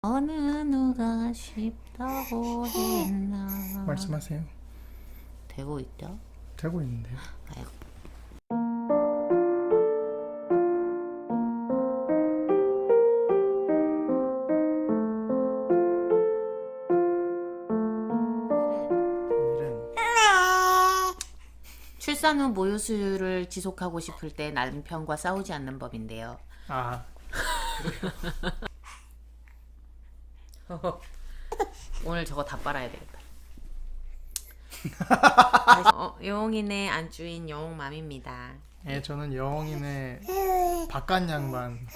어느 누가 쉽다고 했나. 말씀하세요. 되고 있죠? 되고 있는데요. 아이고. 오늘은 출산 후 모유 수유를 지속하고 싶을 때 남편과 싸우지 않는 법인데요. 아 오늘 저거 다 빨아야 되겠다. 여홍이네 안주인 여홍맘입니다. 예, 저는 여홍이네 바깥 양반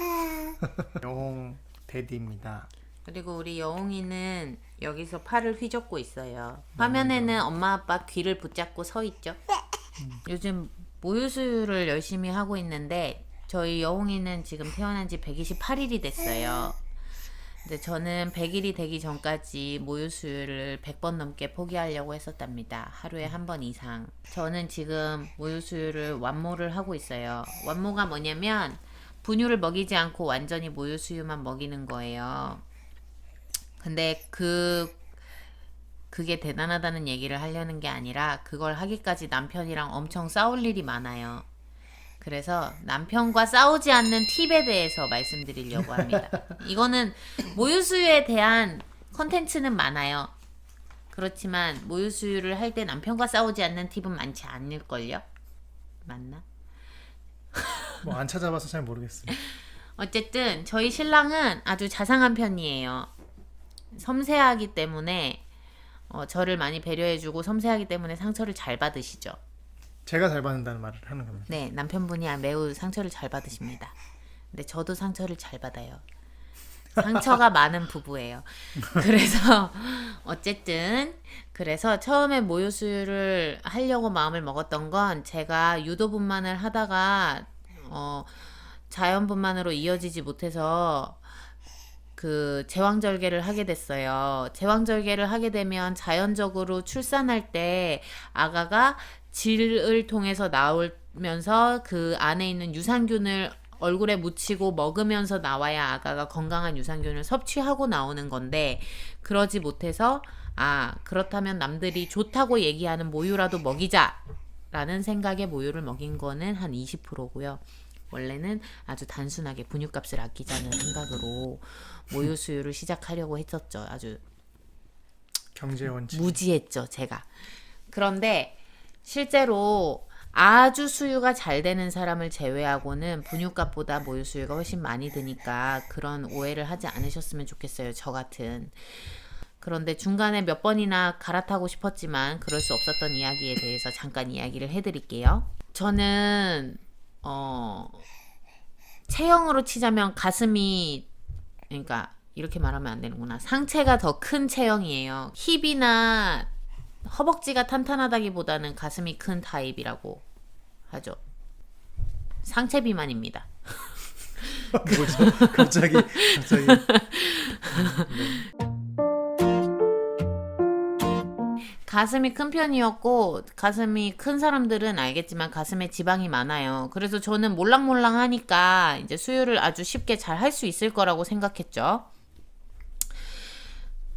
여홍 데디입니다. 그리고 우리 여홍이는 여기서 팔을 휘젓고 있어요. 화면에는 엄마 아빠 귀를 붙잡고 서 있죠. 요즘 모유 수유를 열심히 하고 있는데 저희 여홍이는 지금 태어난 지 128일이 됐어요. 근데 저는 100일이 되기 전까지 모유 수유를 100번 넘게 포기하려고 했었답니다. 하루에 한 번 이상. 저는 지금 모유 수유를 완모를 하고 있어요. 완모가 뭐냐면 분유를 먹이지 않고 완전히 모유 수유만 먹이는 거예요. 근데 그게 대단하다는 얘기를 하려는 게 아니라 그걸 하기까지 남편이랑 엄청 싸울 일이 많아요. 그래서 남편과 싸우지 않는 팁에 대해서 말씀드리려고 합니다. 이거는 모유수유에 대한 컨텐츠는 많아요. 그렇지만 모유수유를 할 때 남편과 싸우지 않는 팁은 많지 않을걸요? 맞나? 뭐 안 찾아봐서 잘 모르겠어요. 어쨌든 저희 신랑은 아주 자상한 편이에요. 섬세하기 때문에 저를 많이 배려해주고 섬세하기 때문에 상처를 잘 받으시죠. 제가 잘 받는다는 말을 하는 겁니다. 네, 남편분이 매우 상처를 잘 받으십니다. 근데 저도 상처를 잘 받아요. 상처가 많은 부부예요. 그래서 어쨌든 그래서 처음에 모유 수유를 하려고 마음을 먹었던 건 제가 유도분만을 하다가 자연분만으로 이어지지 못해서 그 제왕절개를 하게 됐어요. 제왕절개를 하게 되면 자연적으로 출산할 때 아가가 질을 통해서 나오면서 그 안에 있는 유산균을 얼굴에 묻히고 먹으면서 나와야 아가가 건강한 유산균을 섭취하고 나오는 건데 그러지 못해서 그렇다면 남들이 좋다고 얘기하는 모유라도 먹이자 라는 생각에 모유를 먹인 거는 한 20%고요. 원래는 아주 단순하게 분유값을 아끼자는 생각으로 모유 수유를 시작하려고 했었죠. 아주 경제 원칙. 무지했죠, 제가. 그런데 실제로 아주 수유가 잘 되는 사람을 제외하고는 분유값보다 모유 수유가 훨씬 많이 드니까 그런 오해를 하지 않으셨으면 좋겠어요. 저 같은. 그런데 중간에 몇 번이나 갈아타고 싶었지만 그럴 수 없었던 이야기에 대해서 잠깐 이야기를 해드릴게요. 저는 체형으로 치자면 가슴이, 그러니까 이렇게 말하면 안 되는구나. 상체가 더 큰 체형이에요. 힙이나 허벅지가 탄탄하다기보다는 가슴이 큰 타입이라고 하죠. 상체 비만입니다. 뭐죠? 갑자기 가슴이 큰 편이었고 가슴이 큰 사람들은 알겠지만 가슴에 지방이 많아요. 그래서 저는 몰랑몰랑 하니까 이제 수유를 아주 쉽게 잘 할 수 있을 거라고 생각했죠.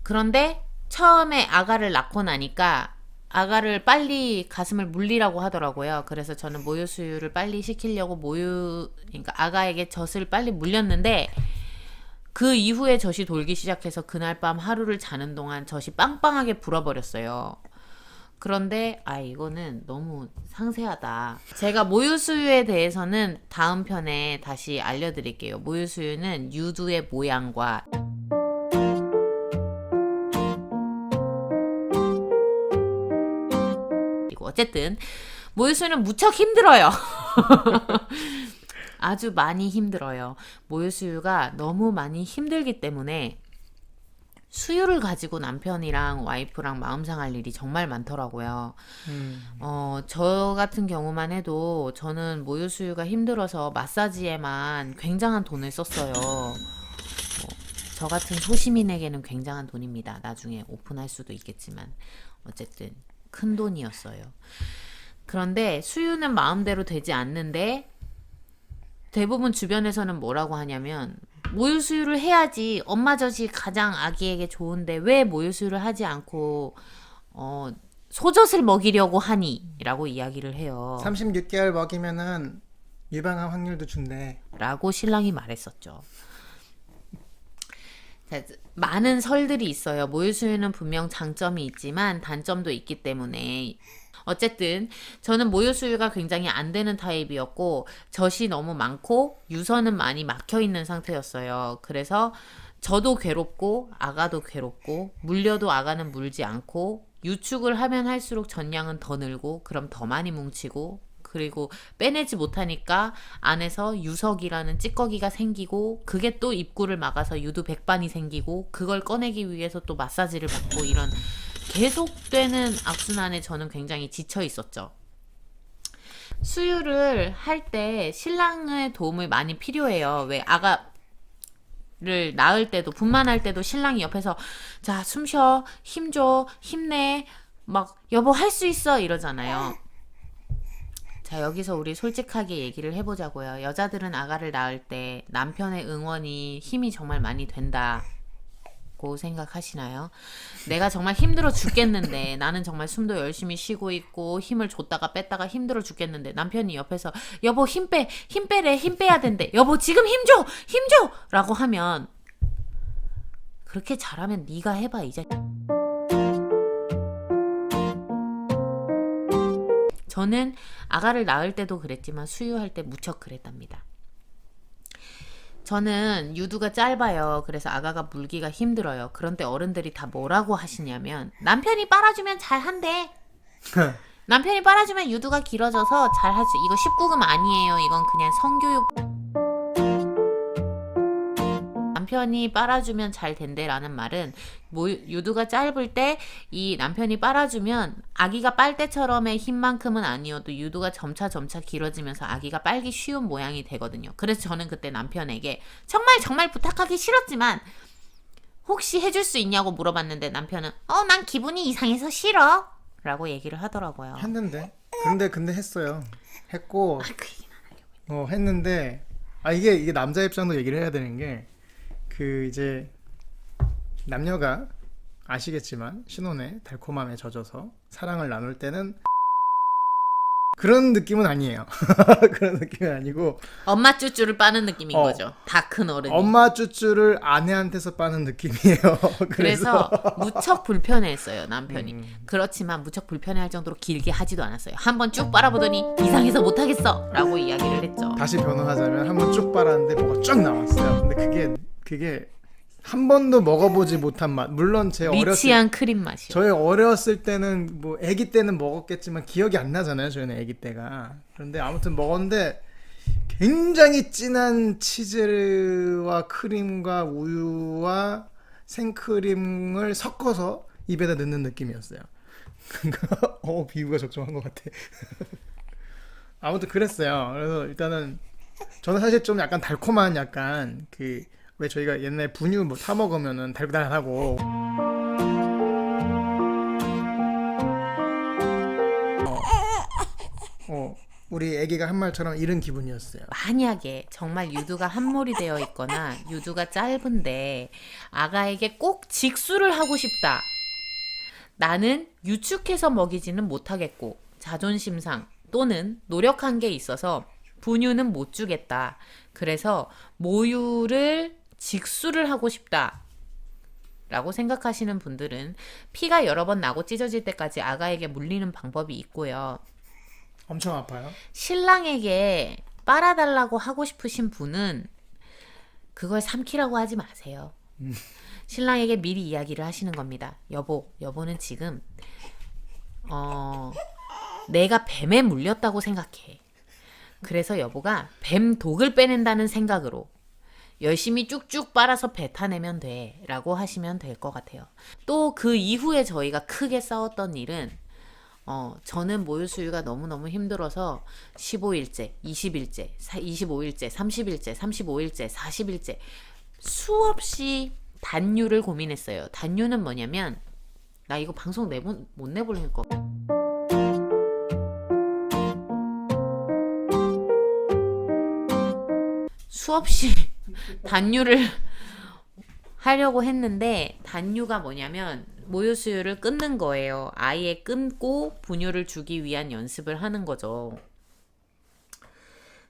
그런데 처음에 아가를 낳고 나니까 아가를 빨리 가슴을 물리라고 하더라고요. 그래서 저는 모유 수유를 빨리 시키려고 그러니까 아가에게 젖을 빨리 물렸는데 그 이후에 젖이 돌기 시작해서 그날 밤 하루를 자는 동안 젖이 빵빵하게 불어버렸어요. 그런데 이거는 너무 상세하다. 제가 모유수유에 대해서는 다음 편에 다시 알려드릴게요. 모유수유는 유두의 모양과 그리고 어쨌든 모유수유는 무척 힘들어요. 아주 많이 힘들어요. 모유수유가 너무 많이 힘들기 때문에 수유를 가지고 남편이랑 와이프랑 마음 상할 일이 정말 많더라고요. 저 같은 경우만 해도 저는 모유 수유가 힘들어서 마사지에만 굉장한 돈을 썼어요. 저 같은 소시민에게는 굉장한 돈입니다. 나중에 오픈할 수도 있겠지만 어쨌든 큰 돈이었어요. 그런데 수유는 마음대로 되지 않는데 대부분 주변에서는 뭐라고 하냐면 모유 수유를 해야지 엄마 젖이 가장 아기에게 좋은데 왜 모유 수유를 하지 않고 소젖을 먹이려고 하니? 라고 이야기를 해요. 36개월 먹이면은 유방암 확률도 준대. 라고 신랑이 말했었죠. 자, 많은 설들이 있어요. 모유 수유는 분명 장점이 있지만 단점도 있기 때문에 어쨌든 저는 모유 수유가 굉장히 안 되는 타입이었고 젖이 너무 많고 유선은 많이 막혀 있는 상태였어요. 그래서 저도 괴롭고 아가도 괴롭고 물려도 아가는 물지 않고 유축을 하면 할수록 전량은 더 늘고 그럼 더 많이 뭉치고 그리고 빼내지 못하니까 안에서 유석이라는 찌꺼기가 생기고 그게 또 입구를 막아서 유두 백반이 생기고 그걸 꺼내기 위해서 또 마사지를 받고 이런 계속되는 악순환에 저는 굉장히 지쳐 있었죠. 수유를 할 때 신랑의 도움을 많이 필요해요. 왜 아가를 낳을 때도 분만할 때도 신랑이 옆에서 자 숨 쉬어 힘줘 힘내 막 여보 할 수 있어 이러잖아요. 자 여기서 우리 솔직하게 얘기를 해보자고요. 여자들은 아가를 낳을 때 남편의 응원이 힘이 정말 많이 된다고 생각하시나요? 내가 정말 힘들어 죽겠는데 나는 정말 숨도 열심히 쉬고 있고 힘을 줬다가 뺐다가 힘들어 죽겠는데 남편이 옆에서 여보 힘 빼래 힘 빼야 된대 여보 지금 힘줘 라고 하면 그렇게 잘하면 네가 해봐 이제. 저는 아가를 낳을 때도 그랬지만 수유할 때 무척 그랬답니다. 저는 유두가 짧아요. 그래서 아가가 물기가 힘들어요. 그런데 어른들이 다 뭐라고 하시냐면 남편이 빨아주면 잘한대. 남편이 빨아주면 유두가 길어져서 잘할 수. 이거 19금 아니에요. 이건 그냥 성교육. 남편이 빨아주면 잘 된대라는 말은 유두가 짧을 때 이 남편이 빨아주면 아기가 빨대처럼의 힘만큼은 아니어도 유두가 점차 길어지면서 아기가 빨기 쉬운 모양이 되거든요. 그래서 저는 그때 남편에게 정말 부탁하기 싫었지만 혹시 해줄 수 있냐고 물어봤는데 남편은 난 기분이 이상해서 싫어 라고 얘기를 하더라고요. 했는데. 근데 했어요. 했고 그 얘기는 안 하려고. 했는데 이게 남자 입장도 얘기를 해야 되는 게 이제 남녀가 아시겠지만 신혼에 달콤함에 젖어서 사랑을 나눌 때는 그런 느낌은 아니에요. 그런 느낌은 아니고 엄마 쭈쭈를 빠는 느낌인 어. 거죠. 다 큰 어른이. 엄마 쭈쭈를 아내한테서 빠는 느낌이에요. 그래서 무척 불편했어요 남편이. 그렇지만 무척 불편해할 정도로 길게 하지도 않았어요. 한번 쭉 빨아보더니 이상해서 못하겠어 라고 이야기를 했죠. 다시 변호하자면 한번 쭉 빨았는데 뭐가 쫙 나왔어요. 근데 그게 한 번도 먹어보지 못한 맛. 물론 리치한 크림 맛이요. 저희 어렸을 때는 뭐 아기 때는 먹었겠지만 기억이 안 나잖아요. 저희는 아기 때가. 그런데 아무튼 먹었는데 굉장히 진한 치즈와 크림과 우유와 생크림을 섞어서 입에다 넣는 느낌이었어요. 비유가 적정한 것 같아. 아무튼 그랬어요. 그래서 일단은 저는 사실 좀 약간 달콤한 약간 왜 저희가 옛날에 분유 뭐 타 먹으면은 달달하고 우리 애기가 한 말처럼 이런 기분이었어요. 만약에 정말 유두가 함몰이 되어 있거나 유두가 짧은데 아가에게 꼭 직수를 하고 싶다. 나는 유축해서 먹이지는 못하겠고 자존심상 또는 노력한 게 있어서 분유는 못 주겠다. 그래서 모유를 직수를 하고 싶다. 라고 생각하시는 분들은 피가 여러 번 나고 찢어질 때까지 아가에게 물리는 방법이 있고요. 엄청 아파요? 신랑에게 빨아달라고 하고 싶으신 분은 그걸 삼키라고 하지 마세요. 신랑에게 미리 이야기를 하시는 겁니다. 여보는 지금 내가 뱀에 물렸다고 생각해. 그래서 여보가 뱀 독을 빼낸다는 생각으로 열심히 쭉쭉 빨아서 뱉어내면 돼 라고 하시면 될 것 같아요. 또 그 이후에 저희가 크게 싸웠던 일은 저는 모유 수유가 너무너무 힘들어서 15일째, 20일째, 25일째, 30일째, 35일째, 40일째 수없이 단유를 고민했어요. 단유는 뭐냐면 나 이거 방송 못 내보낼 거. 수없이 단유를 하려고 했는데 단유가 뭐냐면 모유 수유를 끊는 거예요. 아예 끊고 분유를 주기 위한 연습을 하는 거죠.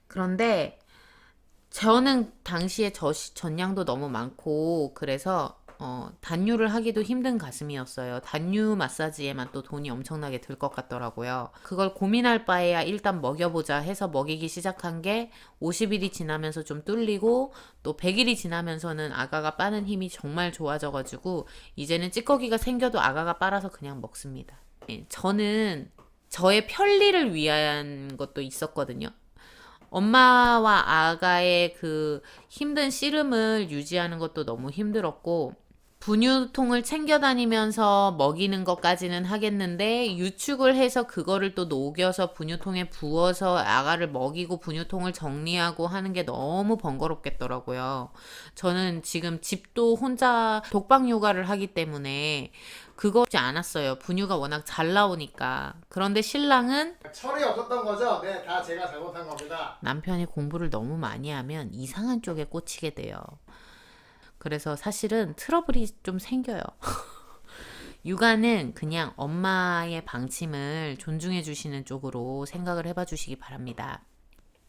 그런데 저는 당시에 전량도 너무 많고 그래서 단유를 하기도 힘든 가슴이었어요. 단유 마사지에만 또 돈이 엄청나게 들 것 같더라고요. 그걸 고민할 바에야 일단 먹여보자 해서 먹이기 시작한 게 50일이 지나면서 좀 뚫리고 또 100일이 지나면서는 아가가 빠는 힘이 정말 좋아져가지고 이제는 찌꺼기가 생겨도 아가가 빨아서 그냥 먹습니다. 예, 저는 저의 편리를 위한 것도 있었거든요. 엄마와 아가의 그 힘든 씨름을 유지하는 것도 너무 힘들었고, 분유통을 챙겨 다니면서 먹이는 것까지는 하겠는데, 유축을 해서 그거를 또 녹여서 분유통에 부어서 아가를 먹이고 분유통을 정리하고 하는 게 너무 번거롭겠더라고요. 저는 지금 집도 혼자 독박 육아를 하기 때문에 그거 하지 않았어요. 분유가 워낙 잘 나오니까. 그런데 신랑은 철이 없었던 거죠? 네, 다 제가 잘못한 겁니다. 남편이 공부를 너무 많이 하면 이상한 쪽에 꽂히게 돼요. 그래서 사실은 트러블이 좀 생겨요. 육아는 그냥 엄마의 방침을 존중해 주시는 쪽으로 생각을 해봐 주시기 바랍니다.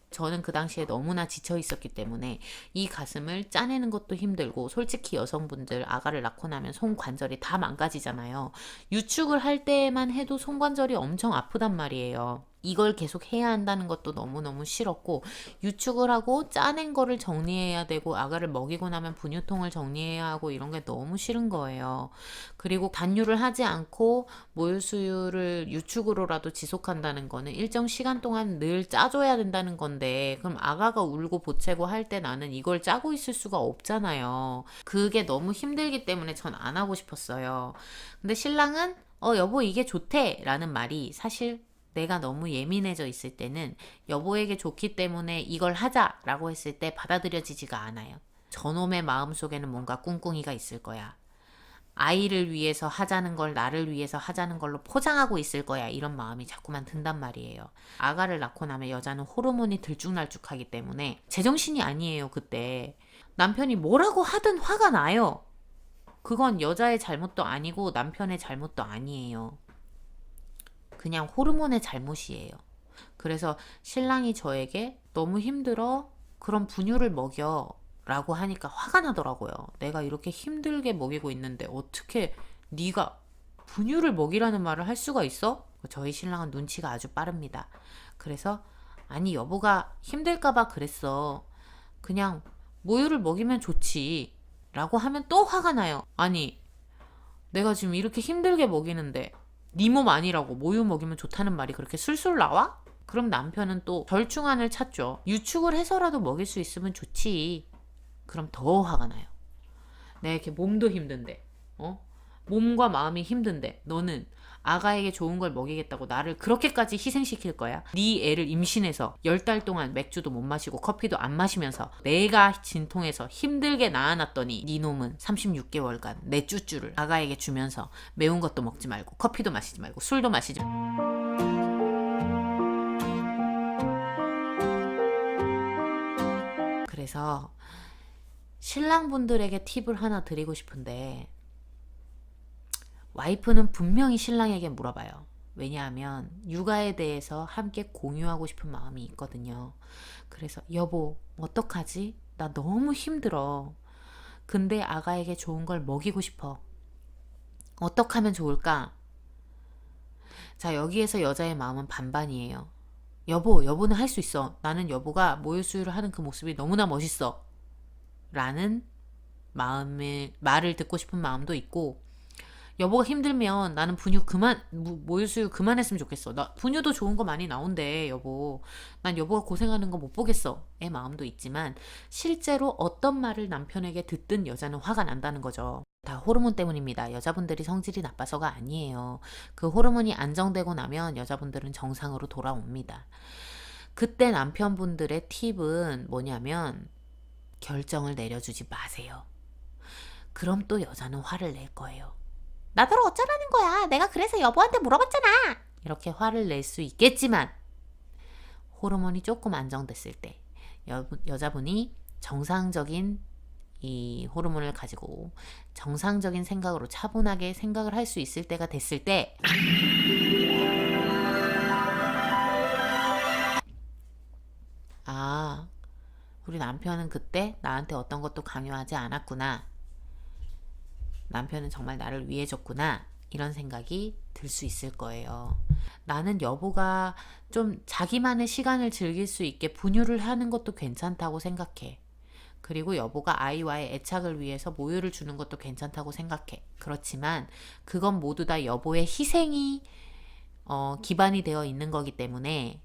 저는 그 당시에 너무나 지쳐 있었기 때문에 이 가슴을 짜내는 것도 힘들고, 솔직히 여성분들 아가를 낳고 나면 손 관절이 다 망가지잖아요. 유축을 할 때만 해도 손 관절이 엄청 아프단 말이에요. 이걸 계속 해야 한다는 것도 너무너무 싫었고, 유축을 하고 짜낸 거를 정리해야 되고 아가를 먹이고 나면 분유통을 정리해야 하고 이런 게 너무 싫은 거예요. 그리고 단유를 하지 않고 모유 수유를 유축으로라도 지속한다는 거는 일정 시간 동안 늘 짜줘야 된다는 건데, 그럼 아가가 울고 보채고 할 때 나는 이걸 짜고 있을 수가 없잖아요. 그게 너무 힘들기 때문에 전 안 하고 싶었어요. 근데 신랑은 여보 이게 좋대 라는 말이, 사실 내가 너무 예민해져 있을 때는 여보에게 좋기 때문에 이걸 하자라고 했을 때 받아들여지지가 않아요. 저놈의 마음속에는 뭔가 꿍꿍이가 있을 거야. 아이를 위해서 하자는 걸 나를 위해서 하자는 걸로 포장하고 있을 거야. 이런 마음이 자꾸만 든단 말이에요. 아가를 낳고 나면 여자는 호르몬이 들쭉날쭉하기 때문에 제정신이 아니에요. 그때 남편이 뭐라고 하든 화가 나요. 그건 여자의 잘못도 아니고 남편의 잘못도 아니에요. 그냥 호르몬의 잘못이에요. 그래서 신랑이 저에게 너무 힘들어, 그럼 분유를 먹여 라고 하니까 화가 나더라고요. 내가 이렇게 힘들게 먹이고 있는데 어떻게 네가 분유를 먹이라는 말을 할 수가 있어? 저희 신랑은 눈치가 아주 빠릅니다. 그래서 아니 여보가 힘들까봐 그랬어. 그냥 모유를 먹이면 좋지 라고 하면 또 화가 나요. 아니 내가 지금 이렇게 힘들게 먹이는데 네 몸 아니라고 모유 먹이면 좋다는 말이 그렇게 술술 나와? 그럼 남편은 또 절충안을 찾죠. 유축을 해서라도 먹일 수 있으면 좋지. 그럼 더 화가 나요. 내가 이렇게 몸도 힘든데, 몸과 마음이 힘든데 너는 아가에게 좋은 걸 먹이겠다고 나를 그렇게까지 희생시킬 거야? 네 애를 임신해서 10달 동안 맥주도 못 마시고 커피도 안 마시면서 내가 진통해서 힘들게 낳아놨더니 네 놈은 36개월간 내 쭈쭈를 아가에게 주면서 매운 것도 먹지 말고 커피도 마시지 말고 술도 마시지 말고. 그래서 신랑분들에게 팁을 하나 드리고 싶은데, 와이프는 분명히 신랑에게 물어봐요. 왜냐하면 육아에 대해서 함께 공유하고 싶은 마음이 있거든요. 그래서 여보 어떡하지? 나 너무 힘들어. 근데 아가에게 좋은 걸 먹이고 싶어. 어떻게 하면 좋을까? 자, 여기에서 여자의 마음은 반반이에요. 여보는 할 수 있어. 나는 여보가 모유 수유를 하는 그 모습이 너무나 멋있어. 라는 말을 듣고 싶은 마음도 있고, 여보가 힘들면 나는 모유 수유 그만했으면 좋겠어. 나 분유도 좋은 거 많이 나온대, 여보. 난 여보가 고생하는 거 못 보겠어. 의 마음도 있지만, 실제로 어떤 말을 남편에게 듣든 여자는 화가 난다는 거죠. 다 호르몬 때문입니다. 여자분들이 성질이 나빠서가 아니에요. 그 호르몬이 안정되고 나면 여자분들은 정상으로 돌아옵니다. 그때 남편분들의 팁은 뭐냐면, 결정을 내려주지 마세요. 그럼 또 여자는 화를 낼 거예요. 나더러 어쩌라는 거야. 내가 그래서 여보한테 물어봤잖아. 이렇게 화를 낼 수 있겠지만, 호르몬이 조금 안정됐을 때 여자분이 정상적인 이 호르몬을 가지고 정상적인 생각으로 차분하게 생각을 할 수 있을 때가 됐을 때 아, 우리 남편은 그때 나한테 어떤 것도 강요하지 않았구나. 남편은 정말 나를 위해줬구나. 이런 생각이 들 수 있을 거예요. 나는 여보가 좀 자기만의 시간을 즐길 수 있게 분유를 하는 것도 괜찮다고 생각해. 그리고 여보가 아이와의 애착을 위해서 모유를 주는 것도 괜찮다고 생각해. 그렇지만 그건 모두 다 여보의 희생이 기반이 되어 있는 거기 때문에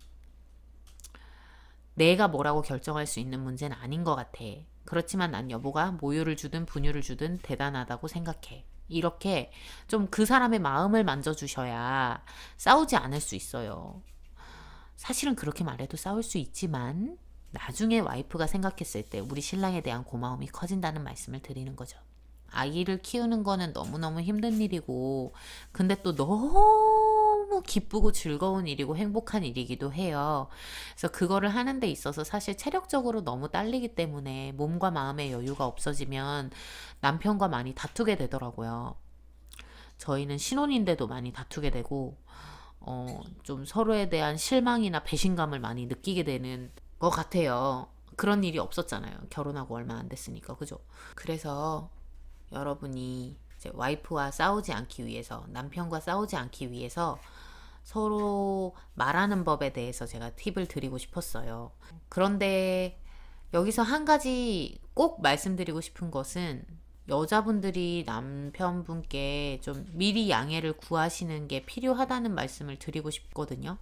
내가 뭐라고 결정할 수 있는 문제는 아닌 것 같아. 그렇지만 난 여보가 모유를 주든 분유를 주든 대단하다고 생각해. 이렇게 좀 그 사람의 마음을 만져주셔야 싸우지 않을 수 있어요. 사실은 그렇게 말해도 싸울 수 있지만 나중에 와이프가 생각했을 때 우리 신랑에 대한 고마움이 커진다는 말씀을 드리는 거죠. 아기를 키우는 거는 너무너무 힘든 일이고 근데 또 너무 기쁘고 즐거운 일이고 행복한 일이기도 해요. 그래서 그거를 하는 데 있어서 사실 체력적으로 너무 딸리기 때문에 몸과 마음의 여유가 없어지면 남편과 많이 다투게 되더라고요. 저희는 신혼인데도 많이 다투게 되고 좀 서로에 대한 실망이나 배신감을 많이 느끼게 되는 것 같아요. 그런 일이 없었잖아요. 결혼하고 얼마 안 됐으니까. 그죠? 그래서 여러분이 이제 와이프와 싸우지 않기 위해서, 남편과 싸우지 않기 위해서 서로 말하는 법에 대해서 제가 팁을 드리고 싶었어요. 그런데 여기서 한 가지 꼭 말씀드리고 싶은 것은 여자분들이 남편분께 좀 미리 양해를 구하시는 게 필요하다는 말씀을 드리고 싶거든요.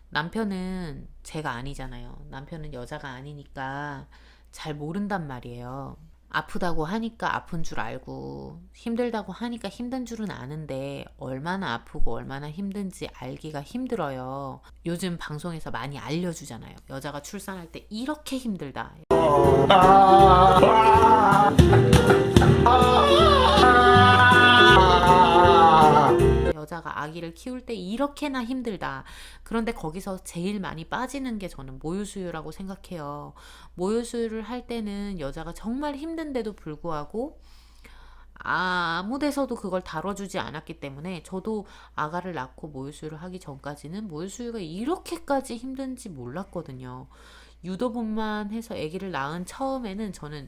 남편은 제가 아니잖아요. 남편은 여자가 아니니까 잘 모른단 말이에요. 아프다고 하니까 아픈 줄 알고 힘들다고 하니까 힘든 줄은 아는데 얼마나 아프고 얼마나 힘든지 알기가 힘들어요. 요즘 방송에서 많이 알려주잖아요. 여자가 출산할 때 이렇게 힘들다. 여자가 아기를 키울 때 이렇게나 힘들다. 그런데 거기서 제일 많이 빠지는 게 저는 모유수유라고 생각해요. 모유수유를 할 때는 여자가 정말 힘든데도 불구하고 아무 데서도 그걸 다뤄주지 않았기 때문에 저도 아가를 낳고 모유수유를 하기 전까지는 모유수유가 이렇게까지 힘든지 몰랐거든요. 유도분만 해서 아기를 낳은 처음에는 저는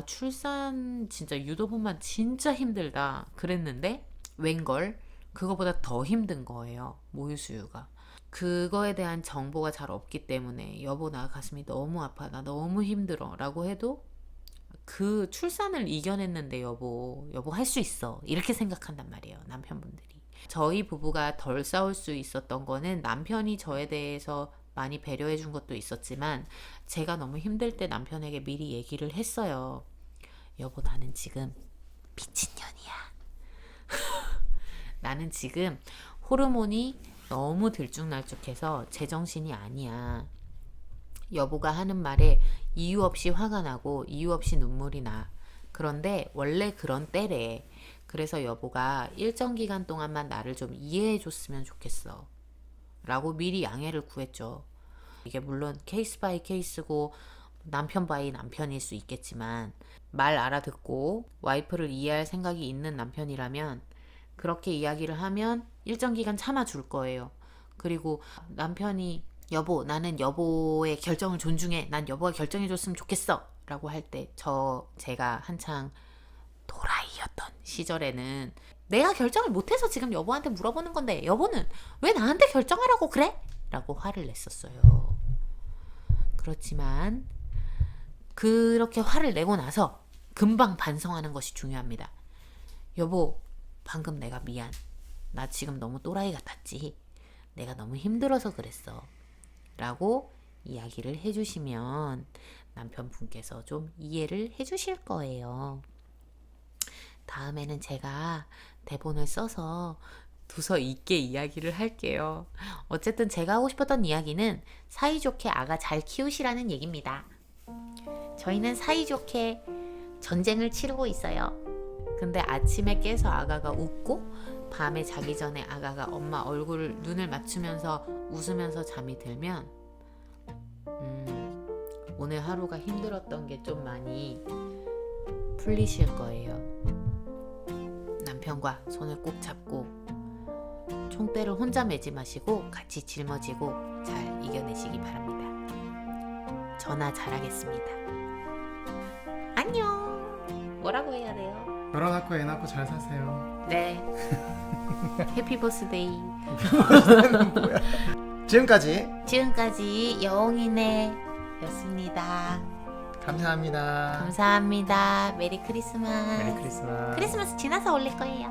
출산 진짜 유도분만 진짜 힘들다 그랬는데 웬걸 그거보다 더 힘든 거예요. 모유수유가. 그거에 대한 정보가 잘 없기 때문에 여보 나 가슴이 너무 아파 나 너무 힘들어 라고 해도 그 출산을 이겨냈는데 여보 할 수 있어 이렇게 생각한단 말이에요. 남편분들이. 저희 부부가 덜 싸울 수 있었던 거는 남편이 저에 대해서 많이 배려해 준 것도 있었지만 제가 너무 힘들 때 남편에게 미리 얘기를 했어요. 여보 나는 지금 미친년이야. 나는 지금 호르몬이 너무 들쭉날쭉해서 제정신이 아니야. 여보가 하는 말에 이유 없이 화가 나고 이유 없이 눈물이 나. 그런데 원래 그런 때래. 그래서 여보가 일정 기간 동안만 나를 좀 이해해 줬으면 좋겠어. 라고 미리 양해를 구했죠. 이게 물론 케이스 바이 케이스고 남편 바이 남편일 수 있겠지만 말 알아듣고 와이프를 이해할 생각이 있는 남편이라면 그렇게 이야기를 하면 일정 기간 참아줄 거예요. 그리고 남편이 여보 나는 여보의 결정을 존중해. 난 여보가 결정해줬으면 좋겠어. 라고 할 때 제가 한창 도라이였던 시절에는 내가 결정을 못해서 지금 여보한테 물어보는 건데 여보는 왜 나한테 결정하라고 그래? 라고 화를 냈었어요. 그렇지만 그렇게 화를 내고 나서 금방 반성하는 것이 중요합니다. 여보 방금 내가 미안. 나 지금 너무 또라이 같았지. 내가 너무 힘들어서 그랬어. 라고 이야기를 해주시면 남편분께서 좀 이해를 해주실 거예요. 다음에는 제가 대본을 써서 두서 있게 이야기를 할게요. 어쨌든 제가 하고 싶었던 이야기는 사이좋게 아가 잘 키우시라는 얘기입니다. 저희는 사이좋게 전쟁을 치르고 있어요. 근데 아침에 깨서 아가가 웃고 밤에 자기 전에 아가가 엄마 눈을 맞추면서 웃으면서 잠이 들면 오늘 하루가 힘들었던 게 좀 많이 풀리실 거예요. 남편과 손을 꼭 잡고 총대를 혼자 매지 마시고 같이 짊어지고 잘 이겨내시기 바랍니다. 전화 잘하겠습니다. 안녕. 뭐라고 해야 돼요? 결혼하고 애 낳고 잘 사세요. 네. 해피 버스데이. 지금까지 여옹이네 였습니다. 감사합니다. 감사합니다. 메리 크리스마스. 메리 크리스마스. 크리스마스 지나서 올릴 거예요.